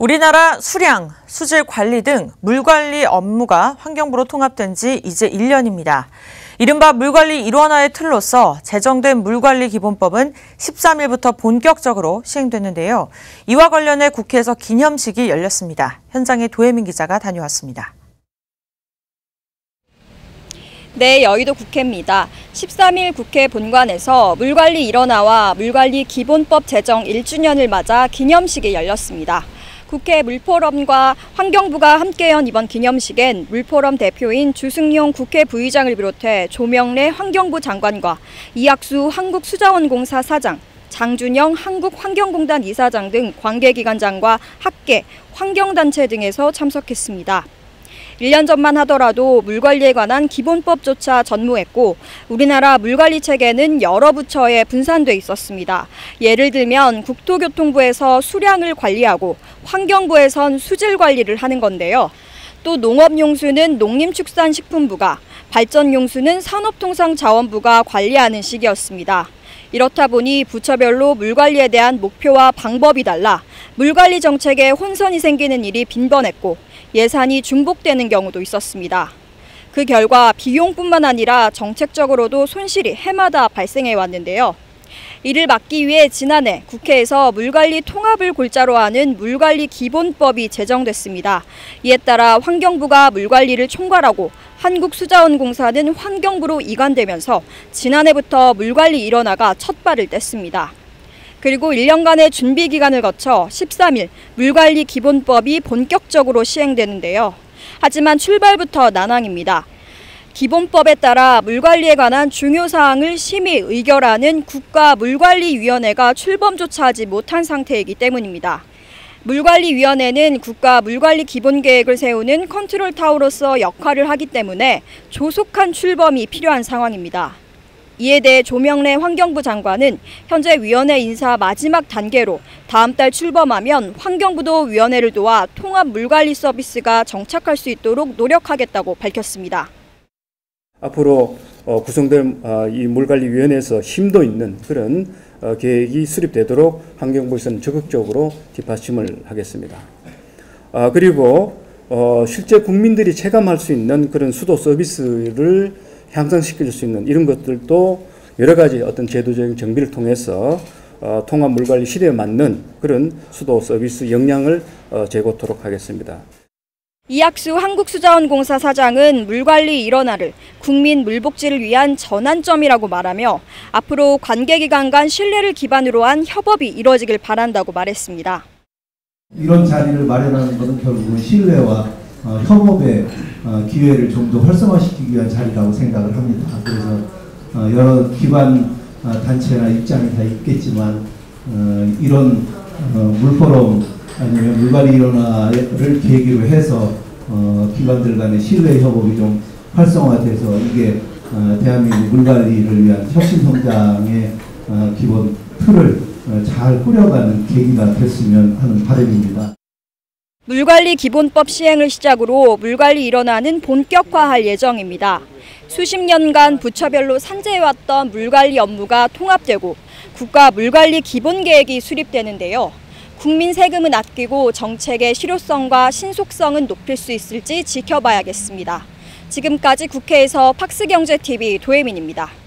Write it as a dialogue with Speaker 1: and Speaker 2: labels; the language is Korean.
Speaker 1: 우리나라 수량, 수질 관리 등 물관리 업무가 환경부로 통합된 지 이제 1년입니다. 이른바 물관리 일원화의 틀로서 제정된 물관리기본법은 13일부터 본격적으로 시행됐는데요. 이와 관련해 국회에서 기념식이 열렸습니다. 현장에 도혜민 기자가 다녀왔습니다.
Speaker 2: 네, 여의도 국회입니다. 13일 국회 본관에서 물관리 일원화와 물관리 기본법 제정 1주년을 맞아 기념식이 열렸습니다. 국회 물포럼과 환경부가 함께 연 이번 기념식엔 물포럼 대표인 주승용 국회 부의장을 비롯해 조명래 환경부 장관과 이학수 한국수자원공사 사장, 장준영 한국환경공단 이사장 등 관계기관장과 학계, 환경단체 등에서 참석했습니다. 1년 전만 하더라도 물관리에 관한 기본법조차 전무했고 우리나라 물관리 체계는 여러 부처에 분산돼 있었습니다. 예를 들면 국토교통부에서 수량을 관리하고 환경부에선 수질 관리를 하는 건데요. 또 농업용수는 농림축산식품부가, 발전용수는 산업통상자원부가 관리하는 식이었습니다. 이렇다 보니 부처별로 물관리에 대한 목표와 방법이 달라 물관리 정책에 혼선이 생기는 일이 빈번했고 예산이 중복되는 경우도 있었습니다. 그 결과 비용뿐만 아니라 정책적으로도 손실이 해마다 발생해 왔는데요. 이를 막기 위해 지난해 국회에서 물관리 통합을 골자로 하는 물관리 기본법이 제정됐습니다. 이에 따라 환경부가 물관리를 총괄하고 한국수자원공사는 환경부로 이관되면서 지난해부터 물관리 일원화가 첫 발을 뗐습니다. 그리고 1년간의 준비 기간을 거쳐 13일 물관리 기본법이 본격적으로 시행되는데요. 하지만 출발부터 난항입니다. 기본법에 따라 물관리에 관한 중요 사항을 심의 의결하는 국가물관리위원회가 출범조차 하지 못한 상태이기 때문입니다. 물관리위원회는 국가 물관리 기본계획을 세우는 컨트롤 타워로서 역할을 하기 때문에 조속한 출범이 필요한 상황입니다. 이에 대해 조명래 환경부 장관은 현재 위원회 인사 마지막 단계로 다음 달 출범하면 환경부도 위원회를 도와 통합 물관리 서비스가 정착할 수 있도록 노력하겠다고 밝혔습니다.
Speaker 3: 앞으로 구성될 이 물관리위원회에서 심도 있는 그런 계획이 수립되도록 환경부에서는 적극적으로 뒷받침을 하겠습니다. 그리고 실제 국민들이 체감할 수 있는 그런 수도 서비스를 향상시킬 수 있는 이런 것들도 여러 가지 어떤 제도적인 정비를 통해서 통합 물관리 시대에 맞는 그런 수도 서비스 역량을 제고토록 하겠습니다.
Speaker 2: 이학수 한국수자원공사 사장은 물관리 일원화를 국민 물복지를 위한 전환점이라고 말하며 앞으로 관계기관 간 신뢰를 기반으로 한 협업이 이루어지길 바란다고 말했습니다.
Speaker 4: 이런 자리를 마련하는 것은 결국은 신뢰와 협업의 기회를 좀 더 활성화시키기 위한 자리라고 생각을 합니다. 그래서 여러 기관 단체나 입장이 다 있겠지만 이런 물포럼 아니면 물관리 일원화를 계기로 해서 기관들 간의 신뢰 협업이 좀 활성화돼서 이게 대한민국 물관리를 위한 혁신 성장의 기본 틀을 잘 꾸려가는 계기가 됐으면 하는 바람입니다.
Speaker 2: 물관리 기본법 시행을 시작으로 물관리 일원화는 본격화할 예정입니다. 수십 년간 부처별로 산재해왔던 물관리 업무가 통합되고 국가 물관리 기본계획이 수립되는데요. 국민 세금은 아끼고 정책의 실효성과 신속성은 높일 수 있을지 지켜봐야겠습니다. 지금까지 국회에서 팍스경제TV 도혜민입니다.